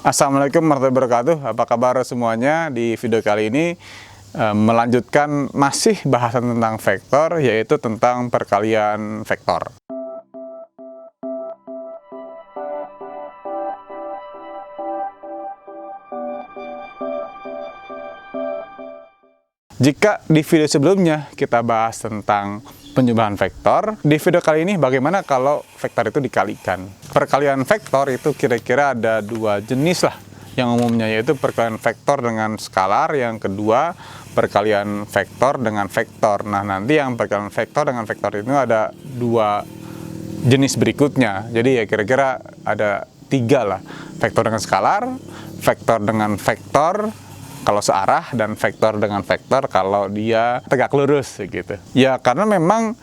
Assalamualaikum warahmatullahi wabarakatuh. Apa kabar semuanya? Di video kali ini melanjutkan masih bahasan tentang vektor, yaitu tentang perkalian vektor. Jika di video sebelumnya kita bahas tentang penjumlahan vektor, di video kali ini bagaimana kalau vektor itu dikalikan. Perkalian vektor itu kira-kira ada dua jenis lah yang umumnya, yaitu perkalian vektor dengan skalar, yang kedua perkalian vektor dengan vektor. Nah, nanti yang perkalian vektor dengan vektor itu ada dua jenis berikutnya. Jadi ya kira-kira ada tiga lah: vektor dengan skalar, vektor dengan vektor kalau searah, dan vektor dengan vektor kalau dia tegak lurus gitu. Ya karena memang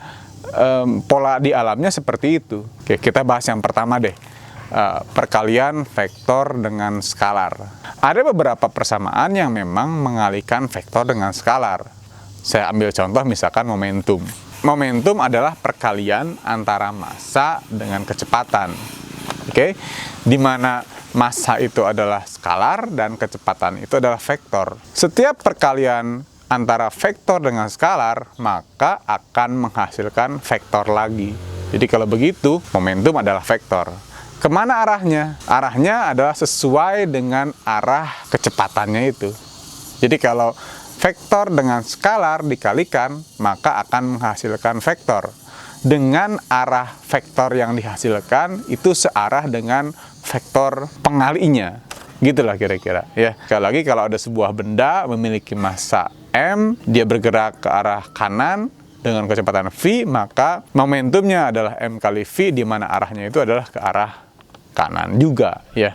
pola di alamnya seperti itu. Oke, kita bahas yang pertama deh. Perkalian vektor dengan skalar. Ada beberapa persamaan yang memang mengalihkan vektor dengan skalar. Saya ambil contoh misalkan momentum. Momentum adalah perkalian antara massa dengan kecepatan. Oke, di mana massa itu adalah skalar dan kecepatan itu adalah vektor. Setiap perkalian antara vektor dengan skalar maka akan menghasilkan vektor lagi. Jadi kalau begitu, momentum adalah vektor. Kemana arahnya? Arahnya adalah sesuai dengan arah kecepatannya itu. Jadi kalau vektor dengan skalar dikalikan, maka akan menghasilkan vektor. Dengan arah vektor yang dihasilkan itu searah dengan vektor pengalinya, gitulah kira-kira ya. Sekali lagi, kalau ada sebuah benda memiliki massa m, dia bergerak ke arah kanan dengan kecepatan v, maka momentumnya adalah m kali v, di mana arahnya itu adalah ke arah kanan juga ya,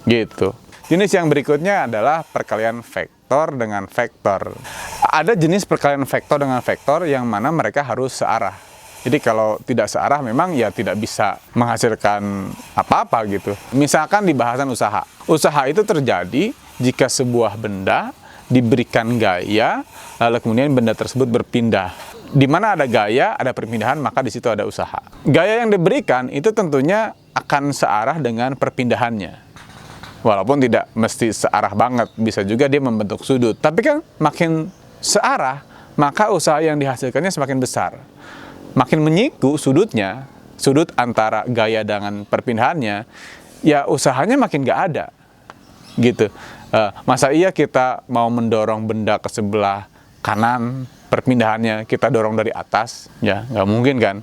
gitu. Jenis yang berikutnya adalah perkalian vektor dengan vektor. Ada jenis perkalian vektor dengan vektor yang mana mereka harus searah. Jadi kalau tidak searah memang ya tidak bisa menghasilkan apa-apa gitu. Misalkan di bahasan usaha. Usaha itu terjadi jika sebuah benda diberikan gaya, lalu kemudian benda tersebut berpindah. Di mana ada gaya, ada perpindahan, maka di situ ada usaha. Gaya yang diberikan itu tentunya akan searah dengan perpindahannya. Walaupun tidak mesti searah banget, bisa juga dia membentuk sudut. Tapi kan makin searah, maka usaha yang dihasilkannya semakin besar. Makin menyiku sudutnya, sudut antara gaya dengan perpindahannya, ya usahanya makin gak ada, gitu. Masa iya kita mau mendorong benda ke sebelah kanan, perpindahannya kita dorong dari atas? Ya, nggak mungkin kan?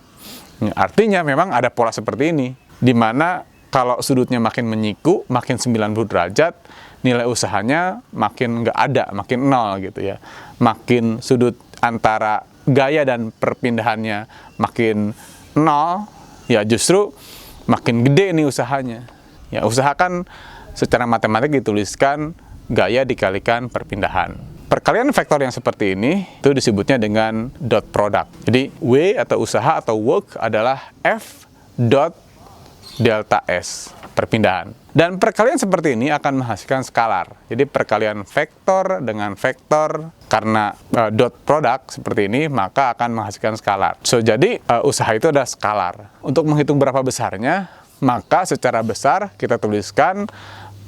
Artinya memang ada pola seperti ini, di mana kalau sudutnya makin menyiku, makin 90 derajat, nilai usahanya makin nggak ada, makin nol gitu ya. Makin sudut antara gaya dan perpindahannya makin nol, ya justru makin gede nih usahanya. Ya, usaha kan secara matematik dituliskan gaya dikalikan perpindahan. Perkalian vektor yang seperti ini itu disebutnya dengan dot product. Jadi W atau usaha atau work adalah F dot delta S, perpindahan. Dan perkalian seperti ini akan menghasilkan skalar. Jadi perkalian vektor dengan vektor, karena dot product seperti ini, maka akan menghasilkan skalar. Jadi usaha itu adalah skalar. Untuk menghitung berapa besarnya, maka secara besar kita tuliskan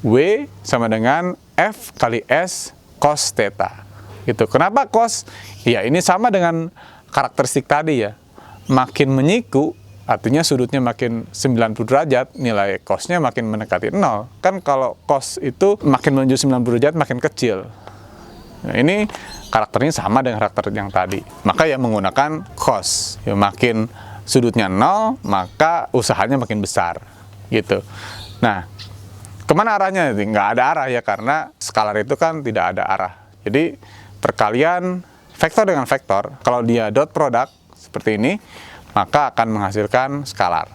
W sama dengan F kali S cos theta. Gitu. Kenapa cos? Ya ini sama dengan karakteristik tadi ya. Makin menyiku, artinya sudutnya makin 90 derajat, nilai cosnya makin mendekati 0. Kan kalau cos itu makin menuju 90 derajat makin kecil. Nah, ini karakternya sama dengan karakter yang tadi. Maka ya menggunakan cos. Ya, makin sudutnya 0, maka usahanya makin besar. Gitu. Nah, kemana arahnya? Nggak ada arah ya, karena skalar itu kan tidak ada arah. Jadi perkalian vektor dengan vektor, kalau dia dot product seperti ini, maka akan menghasilkan skalar.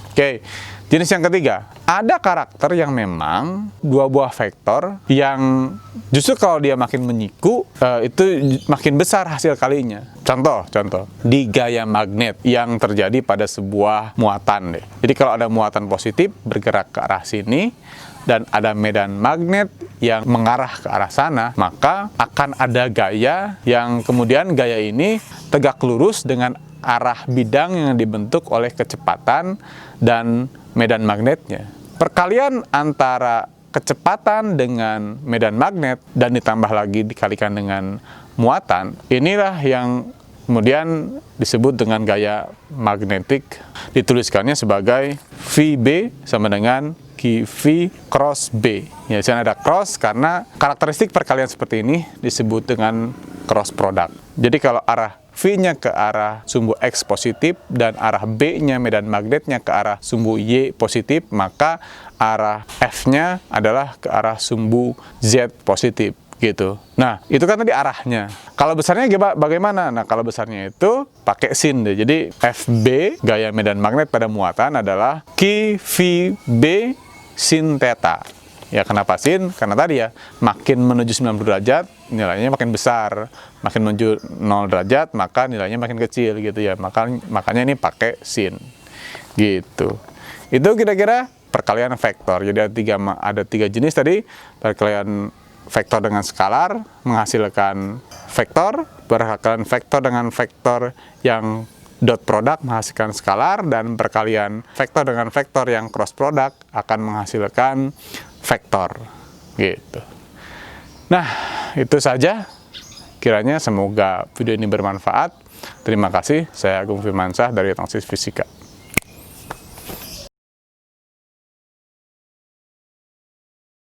Oke, jenis yang ketiga, ada karakter yang memang dua buah vektor yang justru kalau dia makin menyiku, itu makin besar hasil kalinya. Contoh, di gaya magnet yang terjadi pada sebuah muatan deh. Jadi kalau ada muatan positif bergerak ke arah sini, dan ada medan magnet yang mengarah ke arah sana, maka akan ada gaya yang kemudian gaya ini tegak lurus dengan arah bidang yang dibentuk oleh kecepatan dan medan magnetnya. perkalian antara kecepatan dengan medan magnet dan ditambah lagi dikalikan dengan muatan, inilah yang kemudian disebut dengan gaya magnetik. Dituliskannya sebagai VB sama dengan QV cross B. Ya, di sana ada cross karena karakteristik perkalian seperti ini disebut dengan cross product. Jadi kalau arah V-nya ke arah sumbu X positif dan arah B-nya medan magnetnya ke arah sumbu Y positif, maka arah F-nya adalah ke arah sumbu Z positif. Gitu. Nah, itu kan tadi arahnya. Kalau besarnya bagaimana? Nah, kalau besarnya itu pakai sin deh. Jadi FB, gaya medan magnet pada muatan adalah QVB sin theta. Ya, kenapa sin? Karena tadi ya, makin menuju 90 derajat, nilainya makin besar. Makin menuju 0 derajat, maka nilainya makin kecil gitu ya. Makanya ini pakai sin. Gitu. Itu kira-kira perkalian vektor. Jadi ada tiga jenis tadi, perkalian vektor dengan skalar menghasilkan vektor, perkalian vektor dengan vektor yang dot product menghasilkan skalar, dan perkalian vektor dengan vektor yang cross product akan menghasilkan vektor. Gitu. Nah, itu saja. Kiranya semoga video ini bermanfaat. Terima kasih. Saya Agung Firmansyah dari Tongsis Fisika.